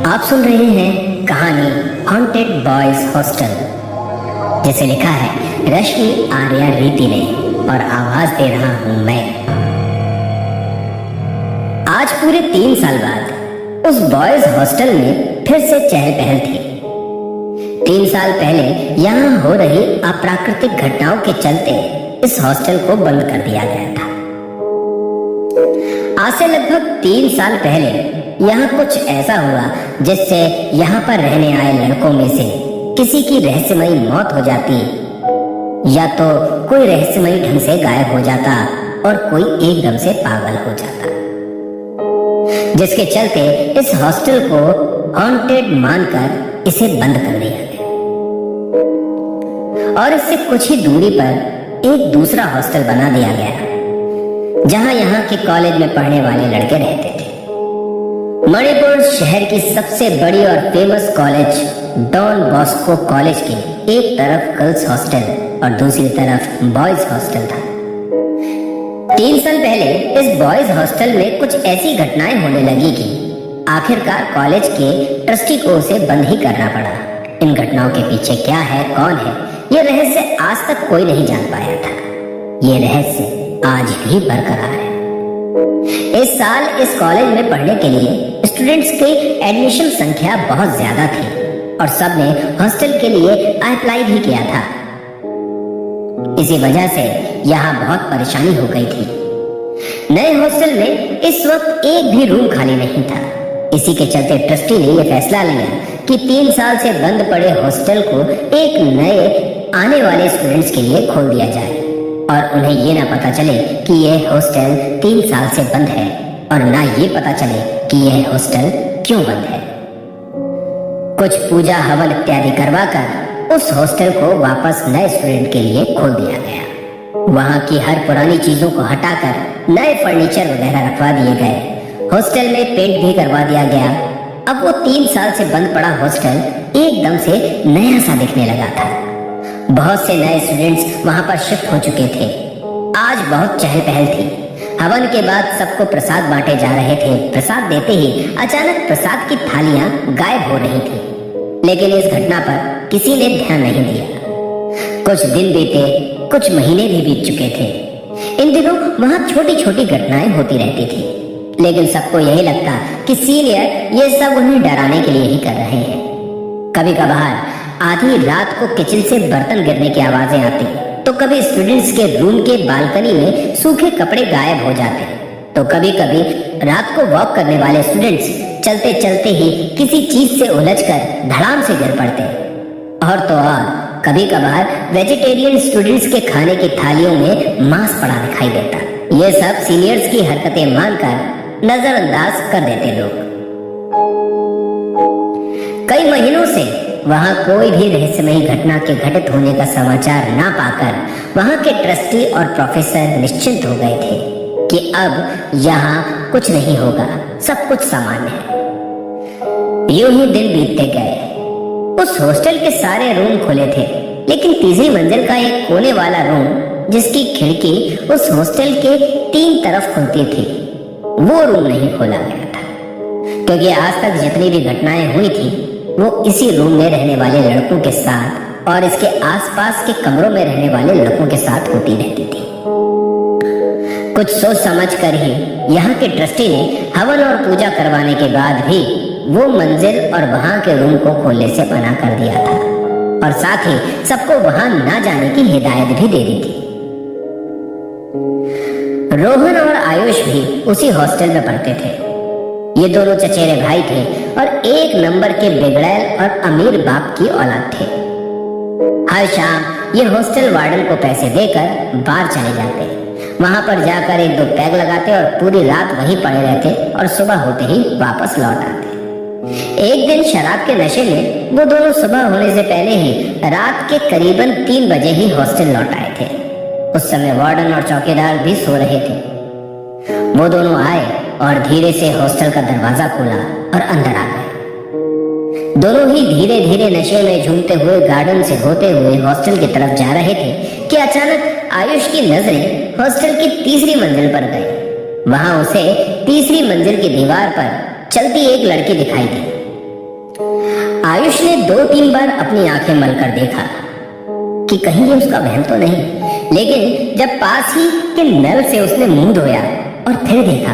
आप सुन रहे हैं कहानी हॉन्टेड बॉयज हॉस्टल, जिसे लिखा है रश्मि आर्या रीति ने और आवाज दे रहा हूं मैं। आज पूरे 3 साल बाद उस बॉयज हॉस्टल में फिर से चहल पहल थी। 3 साल पहले यहाँ हो रही अप्राकृतिक घटनाओं के चलते इस हॉस्टल को बंद कर दिया गया था। आज से लगभग 3 साल पहले यहाँ कुछ ऐसा हुआ जिससे यहाँ पर रहने आए लड़कों में से किसी की रहस्यमयी मौत हो जाती, या तो कोई रहस्यमयी ढंग से गायब हो जाता और कोई एकदम से पागल हो जाता, जिसके चलते इस हॉस्टल को हॉन्टेड मानकर इसे बंद कर दिया गया। और इससे कुछ ही दूरी पर एक दूसरा हॉस्टल बना दिया गया जहां यहाँ के कॉलेज में पढ़ने वाले लड़के रहते थे। मणिपुर शहर की सबसे बड़ी और famous college Don Bosco college के एक तरफ गर्ल्स हॉस्टल और दूसरी तरफ बॉयज हॉस्टल था। 3 साल पहले इस बॉयज हॉस्टल में कुछ ऐसी घटनाएं होने लगी कि आखिरकार कॉलेज के ट्रस्टी को उसे बंद ही करना पड़ा। इन घटनाओं के पीछे क्या है, कौन है, यह रहस्य आज तक कोई नहीं जान पाया था। ये रहस्य आज भी बरकरार है। इस साल इस कॉलेज में पढ़ने के लिए स्टूडेंट्स की एडमिशन संख्या बहुत ज्यादा थी और सबने हॉस्टल के लिए अप्लाई भी किया था। इसी वजह से यहाँ बहुत परेशानी हो गई थी। नए हॉस्टल में इस वक्त एक भी रूम खाली नहीं था। इसी के चलते ट्रस्टी ने यह फैसला लिया कि 3 साल से बंद पड़े हॉस्टल को एक नए आने वाले स्टूडेंट्स के लिए खोल दिया जाए और उन्हें ये ना पता चले कि यह हॉस्टल 3 साल से बंद है और ना ये पता चले कि यह हॉस्टल क्यों बंद है। कुछ पूजा हवन इत्यादि करवाकर उस हॉस्टल को वापस नए स्टूडेंट के लिए खोल दिया गया। वहां की हर पुरानी चीजों को हटाकर नए फर्नीचर वगैरह रखवा दिए गए। हॉस्टल में पेंट भी करवा दिया गया। अब वो 3 साल से बंद पड़ा हॉस्टल एकदम से नया सा दिखने लगा था। बहुत से नए स्टूडेंट्स वहां पर शिफ्ट हो चुके थे। आज बहुत चहल पहल थी। हवन के बाद सबको प्रसाद बांटे जा रहे थे। प्रसाद देते ही अचानक प्रसाद की थालियां गायब हो रही थी, लेकिन इस घटना पर किसी ने ध्यान नहीं दिया। कुछ दिन बीते, कुछ महीने भी बीत चुके थे। इन दिनों वहां छोटी छोटी घटनाएं होती रहती थी, लेकिन सबको यही लगता कि सीनियर ये सब उन्हें डराने के लिए ही कर रहे हैं। कभी कभार आधी रात को किचन से बर्तन गिरने की आवाजें आती, तो कभी स्टूडेंट्स के रूम के बालकनी में सूखे कपड़े गायब हो जाते, तो कभी कभी रात को वॉक करने वाले स्टूडेंट्स चलते चलते ही किसी चीज से उलझकर धड़ाम से गिर पड़ते। और तो और कभी कभार वेजिटेरियन स्टूडेंट्स के खाने की थालियों में मांस पड़ा दिखाई देता। ये सब सीनियर्स की हरकतें मानकर नजरअंदाज कर देते लोग। कई महीनों से वहां कोई भी रहस्यमयी घटना के घटित होने का समाचार ना पाकर वहां के ट्रस्टी और प्रोफेसर निश्चिंत हो गए थे कि अब यहाँ कुछ नहीं होगा, सब कुछ सामान्य है। यूं ही दिन बीतते गए। उस हॉस्टल के सारे रूम खुले थे, लेकिन तीसरी मंजिल का एक कोने वाला रूम जिसकी खिड़की उस हॉस्टल के 3 तरफ खुलती थी, वो रूम नहीं खोला गया था, क्योंकि आज तक जितनी भी घटनाएं हुई थी वो इसी रूम में रहने वाले लड़कों के साथ और इसके आसपास के कमरों में रहने वाले लड़कों के साथ होती रहती थी। कुछ सोच समझ कर ही यहाँ के ट्रस्टी ने हवन और पूजा करवाने के बाद भी वो मंजिल और वहां के रूम को खोलने से मना कर दिया था और साथ ही सबको वहां ना जाने की हिदायत भी दे दी थी। रोहन और आयुष भी उसी हॉस्टल में पढ़ते थे। ये दोनों चचेरे भाई थे और एक नंबर के बिगड़ैल और अमीर बाप की औलाद थे। हर शाम ये हॉस्टल वार्डन को पैसे देकर बाहर चले जाते, वहां पर जाकर 1-2 पैग लगाते और पूरी रात वहीं पड़े रहते और सुबह होते ही वापस लौट आते। एक दिन शराब के नशे में वो दोनों सुबह होने से पहले ही रात के करीबन 3 बजे ही हॉस्टल लौट आए थे। उस समय वार्डन और चौकीदार भी सो रहे थे। वो दोनों आए और धीरे से हॉस्टल का दरवाजा खोला और अंदर आ गए। दोनों ही धीरे धीरे नशे में झूमते हुए गार्डन से होते हुए हॉस्टल की तरफ जा रहे थे कि अचानक आयुष की नजरें हॉस्टल की तीसरी मंजिल पर गई। वहां उसे तीसरी मंजिल की दीवार पर चलती एक लड़की दिखाई दी। आयुष ने 2-3 बार अपनी आंखें मलकर देखा कि कहीं ये उसका वहम तो नहीं, लेकिन जब पास ही के नल से उसने मुंह धोया और फिर देखा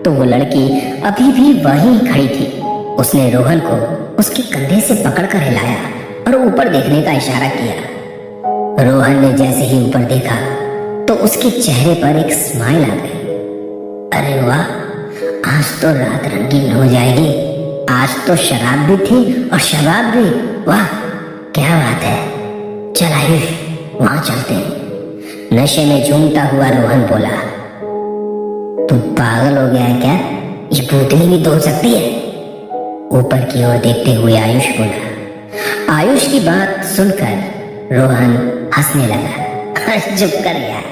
तो वो लड़की अभी भी वहीं खड़ी थी। उसने रोहन को उसके कंधे से पकड़कर हिलाया और ऊपर देखने का इशारा किया। रोहन ने जैसे ही ऊपर देखा तो उसके चेहरे पर एक स्माइल आ गई। अरे वाह, आज तो रात रंगीन हो जाएगी। आज तो शराब भी थी और शबाब भी। वाह क्या बात है, चल आयुष वहां चलते हैं। नशे में झूमता हुआ रोहन बोला। तू पागल हो गया है क्या? ये भूतनी भी धो सकती है? ऊपर की ओर देखते हुए आयुष बोला। आयुष की बात सुनकर रोहन हंसने लगा। चुप कर यार,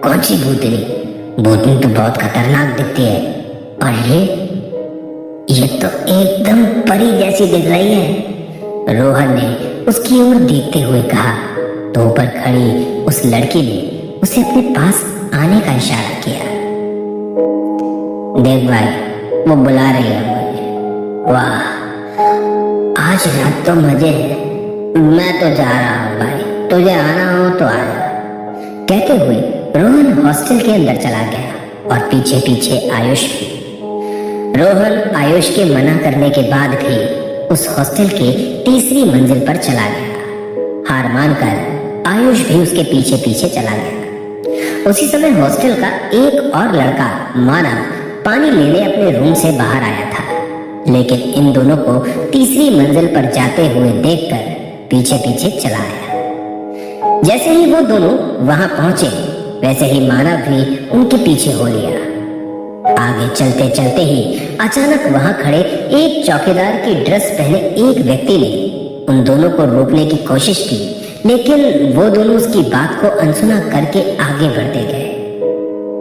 कौन सी भूतनी? भूतनी तो बहुत खतरनाक दिखती है, और ये तो एकदम परी जैसी दिख रही है। रोहन ने उसकी ओर देखते हुए कहा तो ऊपर खड़ी उस लड़की ने उसे अपने पास आने का इशारा किया। देख भाई, वो बुला रही है मुझे। वाह, आज रात तो मजे हैं। मैं तो जा रहा हूँ भाई, तुझे आना हो तो आ जा। कहते हुए रोहन हॉस्टल के अंदर चला गया और पीछे पीछे आयुष भी। रोहन आयुष के मना करने के बाद भी उस हॉस्टल के तीसरी मंजिल पर चला गया। हार मानकर आयुष भी उसके पीछे पीछे चला गया। उसी समय हॉस्टल का एक और लड़का मानव पानी लेने अपने रूम से बाहर आया था, लेकिन इन दोनों को तीसरी मंजिल पर जाते हुए देखकर पीछे पीछे चला आया। जैसे ही वो दोनों वहां पहुंचे वैसे ही मानव भी उनके पीछे हो लिया। आगे चलते चलते ही अचानक वहां खड़े एक चौकीदार की ड्रेस पहने एक व्यक्ति ने उन दोनों को रोकने की कोशिश की, लेकिन वो दोनों उसकी बात को अनसुना करके आगे बढ़ते गए।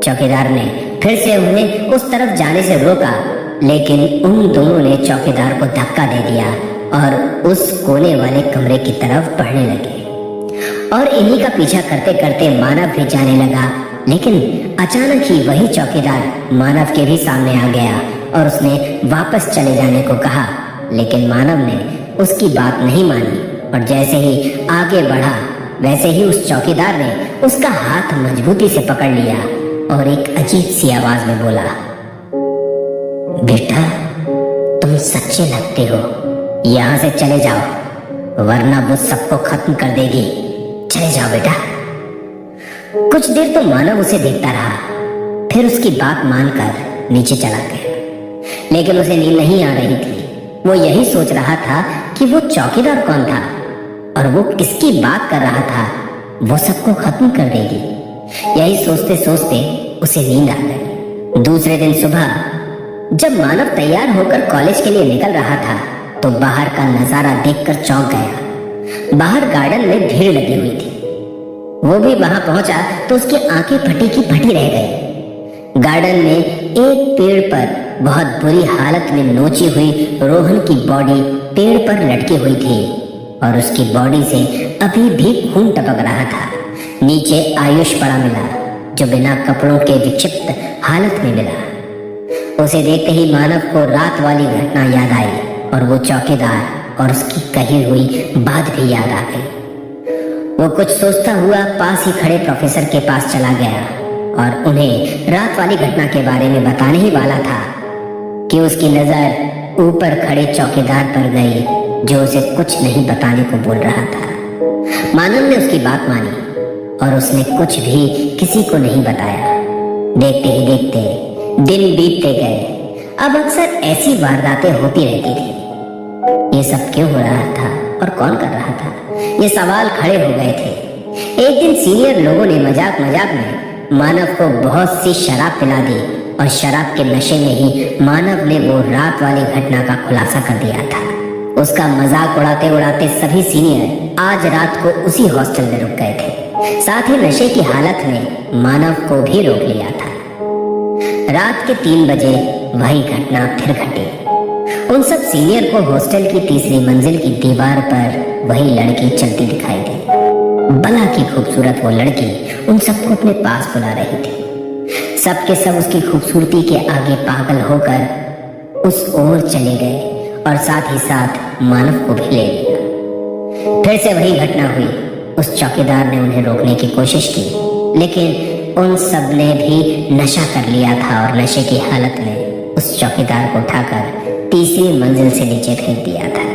चौकीदार ने फिर से उन्हें उस तरफ जाने से रोका, लेकिन उन दोनों ने चौकीदार को धक्का दे दिया और उस कोने वाले कमरे की तरफ बढ़ने लगे। और इन्हीं का पीछा करते करते मानव भी जाने लगा, लेकिन अचानक ही वही चौकीदार मानव के भी सामने आ गया और उसने वापस चले जाने को कहा, लेकिन मानव ने उसकी बात नहीं मानी और जैसे ही आगे बढ़ा वैसे ही उस चौकीदार ने उसका हाथ मजबूती से पकड़ लिया और एक अजीब सी आवाज में बोला, बेटा तुम सच्चे लगते हो, यहाँ से चले जाओ वरना वो सबको खत्म कर देगी। चले जाओ बेटा। कुछ देर तो मानव उसे देखता रहा, फिर उसकी बात मानकर नीचे चला गया, लेकिन उसे नींद नहीं आ रही थी। वो यही सोच रहा था कि वो चौकीदार कौन था और वो किसकी बात कर रहा था, वो सबको खत्म कर देगी। यही सोचते सोचते उसे नींद आ गई। दूसरे दिन सुबह जब मानव तैयार होकर कॉलेज के लिए निकल रहा था तो बाहर का नजारा देखकर चौंक गया। बाहर गार्डन में भीड़ लगी हुई थी। वो भी वहां पहुंचा तो उसकी आंखें फटी की फटी रह गई। गार्डन में एक पेड़ पर बहुत बुरी हालत में नोची हुई रोहन की बॉडी पेड़ पर लटकी हुई थी और उसकी बॉडी से अभी भी खून टपक रहा था। नीचे आयुष पड़ा मिला, जो बिना कपड़ों के विक्षिप्त हालत में मिला। उसे देखते ही मानव को रात वाली घटना याद आई और वो चौकीदार और उसकी कही हुई बात भी याद आ गई। वो कुछ सोचता हुआ पास ही खड़े प्रोफेसर के पास चला गया और उन्हें रात वाली घटना के बारे में बताने ही वाला था कि उसकी नजर ऊपर खड़े चौकीदार पर गई, जो उसे कुछ नहीं बताने को बोल रहा था। मानव ने उसकी बात मानी और उसने कुछ भी किसी को नहीं बताया। देखते ही देखते दिन बीतते गए। अब अक्सर ऐसी वारदातें होती रहती थी। ये सब क्यों हो रहा था और कौन कर रहा था, ये सवाल खड़े हो गए थे। एक दिन सीनियर लोगों ने मजाक मजाक में मानव को बहुत सी शराब पिला दी और शराब के नशे में ही मानव ने वो रात वाली घटना का खुलासा कर दिया था। उसका मजाक उड़ाते उड़ाते सभी सीनियर आज रात को उसी हॉस्टल में रुक गए थे। साथ ही नशे की हालत में मानव को भी रोक लिया था। रात के 3 बजे वही घटना फिर घटी। उन सब सीनियर को हॉस्टल की तीसरी मंजिल की दीवार पर वही लड़की चलती दिखाई दी। भला की खूबसूरत वो लड़की उन सबको अपने पास बुला रही थी। सबके सब उसकी खूबसूरती के आगे पागल होकर उस ओर चले गए और साथ ही साथ मानव को भी ले लिया। फिर से वही घटना हुई। उस चौकीदार ने उन्हें रोकने की कोशिश की, लेकिन उन सब ने भी नशा कर लिया था और नशे की हालत में उस चौकीदार को उठाकर तीसरी मंजिल से नीचे फेंक दिया था।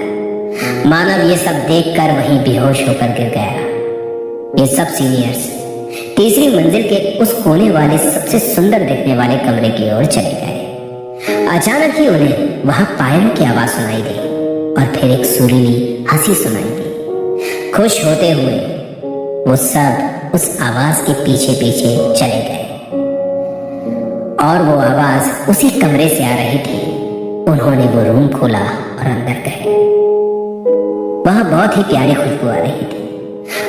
मानव ये सब देखकर वहीं बेहोश होकर गिर गया। ये सब सीनियर्स तीसरी मंजिल के उस कोने वाले सबसे सुंदर दिखने वाले कमरे की ओर चले गए। अचानक ही उन्हें वहां पायरों की आवाज सुनाई दी और फिर एक सुरीली हंसी सुनाई दी। खुश होते हुए वो सब उस आवाज के पीछे पीछे चले गए और वो आवाज उसी कमरे से आ रही थी। उन्होंने वो रूम खोला और अंदर गए। वहां बहुत ही प्यारी खुशबू आ रही थी।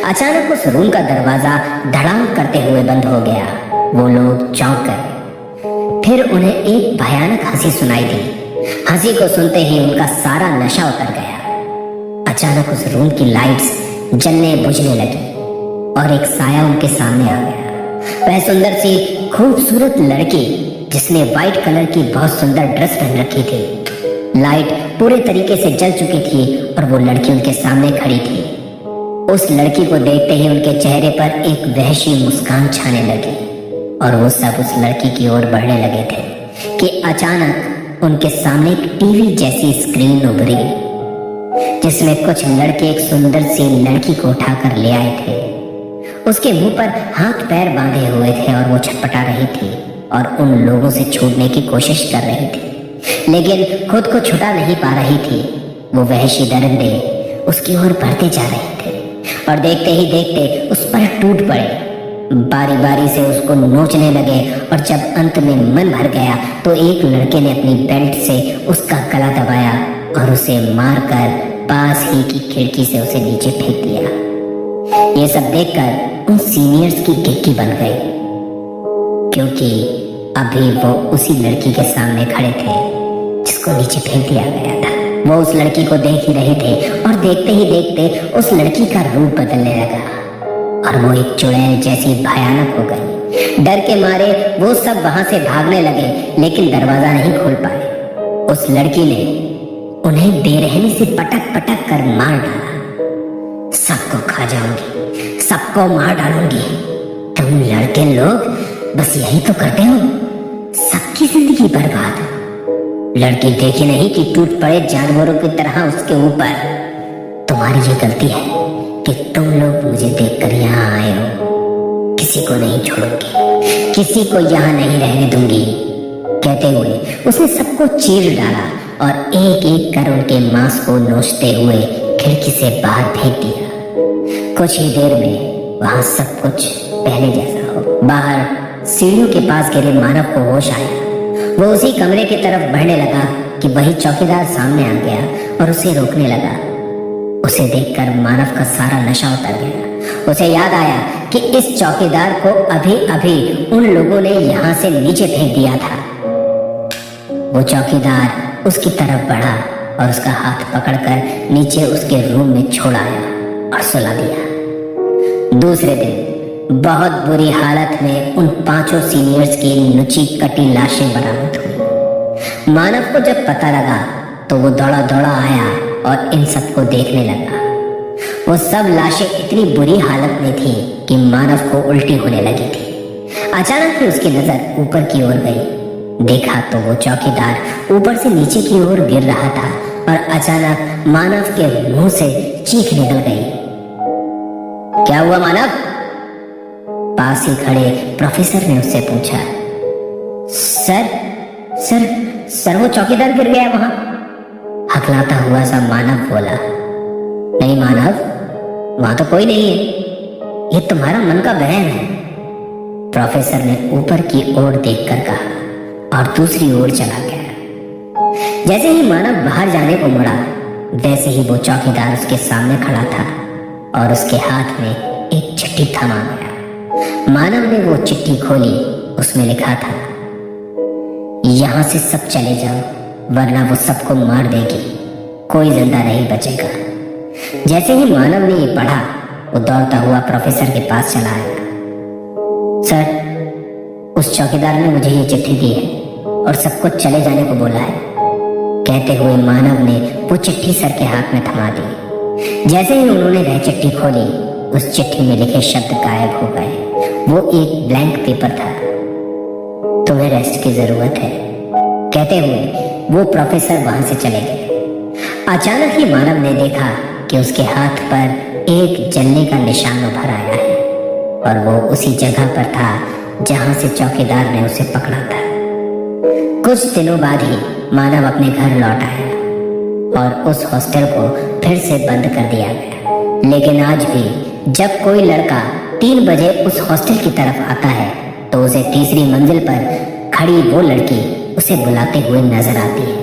अचानक उस रूम का दरवाजा धड़ाम करते हुए बंद हो गया। वो लोग चौंक गए। फिर उन्हें एक भयानक हंसी सुनाई दी। हंसी को सुनते ही उनका सारा नशा उतर गया। अचानक उस रूम की लाइट्स जलने बुझने लगी और एक साया उनके सामने आ गया। वह सुंदर सी खूबसूरत लड़की जिसने व्हाइट कलर की बहुत सुंदर ड्रेस पहन रखी थी। लाइट पूरे तरीके से जल चुकी थी और वो लड़की उनके सामने खड़ी थी। उस लड़की को देखते ही उनके चेहरे पर एक वहशी मुस्कान छाने लगी और वो सब उस लड़की की ओर बढ़ने लगे थे कि अचानक उनके सामने एक टीवी जैसी स्क्रीन उभरी, जिसमें कुछ लड़के एक सुंदर सी लड़की को उठाकर ले आए थे। उसके मुंह पर हाथ पैर बांधे हुए थे और वो छटपटा रही थी और उन लोगों से छूटने की कोशिश कर रही थी, लेकिन खुद को छुटा नहीं पा रही थी। वो वहशी दरिंदे उसकी ओर बढ़ते जा रहे थे और देखते ही देखते उस पर टूट पड़े। बारी बारी से उसको नोचने लगे और जब अंत में मन भर गया तो एक लड़के ने अपनी बेल्ट से उसका गला दबाया और उसे मारकर पास ही की खिड़की से उसे नीचे फेंक दिया। ये सब देखकर उन सीनियर्स की गिक्की बन गई, क्योंकि अभी वो उसी लड़की के सामने खड़े थे जिसको नीचे फेंक दिया गया था। वो उस लड़की को देख ही रहे थे और देखते ही देखते उस लड़की का रूप बदलने लगा और वो एक चुड़ैल जैसी भयानक हो गई। डर के मारे वो सब वहां से भागने लगे, लेकिन दरवाजा नहीं खोल पाए। उस लड़की ने उन्हें बेरहमी से पटक पटक कर मार डाला। सबको खा जाऊंगी, सबको मार डालूंगी। तुम लड़के लोग बस यही तो करते हो, सबकी जिंदगी बर्बाद। लड़की देखी नहीं कि टूट पड़े जानवरों की तरह उसके ऊपर। तुम्हारी ये गलती है कि तुम लोग मुझे देखकर यहाँ आए हो। किसी को नहीं छोड़ूंगी, किसी को यहाँ नहीं रहने दूंगी। कहते हुए उसने सबको चीर डाला और एक एक कर उनके मांस को नोचते हुए खिड़की से बाहर फेंक दिया। कुछ ही देर में वहां सब कुछ पहले जैसा हो। बाहर सीढ़ियों के पास गिरे मानव को होश आया। वो उसी कमरे की तरफ बढ़ने लगा कि वही चौकीदार सामने आ गया और उसे रोकने लगा। उसे देखकर मानव का सारा नशा उतर गया। उसे याद आया कि इस चौकीदार को अभी अभी उन लोगों ने यहाँ से नीचे फेंक दिया था। वो चौकीदार उसकी तरफ बढ़ा और उसका हाथ पकड़कर नीचे उसके रूम में छोड़ आया और सुला दिया। दूसरे दिन बहुत बुरी हालत में उन 5 सीनियर्स की नुची कटी लाशें बरामद हुई। मानव को जब पता लगा तो वो दौड़ा दौड़ा आया और इन सबको देखने लगा। वो सब लाशें इतनी बुरी हालत में थी कि मानव को उल्टी होने लगी थी। अचानक ही उसकी नजर ऊपर की ओर गई। देखा तो वो चौकीदार ऊपर से नीचे की ओर गिर रहा था और अचानक मानव के मुंह से चीख निकल गई। क्या हुआ मानव? पास ही खड़े प्रोफेसर ने उससे पूछा। सर सर सर वो चौकीदार गिर गया वहां, हकलाता हुआ सा मानव बोला। नहीं मानव, वहां तो कोई नहीं है, ये तुम्हारा मन का वहम है, प्रोफेसर ने ऊपर की ओर देखकर कहा और दूसरी ओर चला गया। जैसे ही मानव बाहर जाने को मुड़ा, वैसे ही वो चौकीदार उसके सामने खड़ा था और उसके हाथ में एक चिट्ठी थमा गया। मानव ने वो चिट्ठी खोली। उसमें लिखा था, यहां से सब चले जाओ वरना वो सबको मार देगी, कोई जिंदा नहीं बचेगा। जैसे ही मानव ने ये पढ़ा, वो दौड़ता हुआ प्रोफेसर के पास चला आया। सर, उस चौकीदार ने मुझे ये चिट्ठी दी है और सबको चले जाने को बोला है। कहते हुए मानव ने वो चिट्ठी सर के हाथ में थमा दी। जैसे ही उन्होंने वह चिट्ठी खोली, उस चिट्ठी में लिखे शब्द गायब हो गए। वो एक ब्लैंक पेपर था। तुम्हें रेस्ट की जरूरत है, कहते हुए वो प्रोफेसर वहां से चले गए। अचानक ही मानव ने देखा कि उसके हाथ पर एक जलने का निशान उभर आया है और वो उसी जगह पर था जहां से चौकीदार ने उसे पकड़ा था। कुछ दिनों बाद ही मानव अपने घर लौट आया और उस हॉस्टल को फिर से बंद कर दिया गया। लेकिन आज भी जब कोई लड़का 3 बजे उस हॉस्टल की तरफ आता है तो उसे तीसरी मंजिल पर खड़ी वो लड़की उसे बुलाते हुए नजर आती है।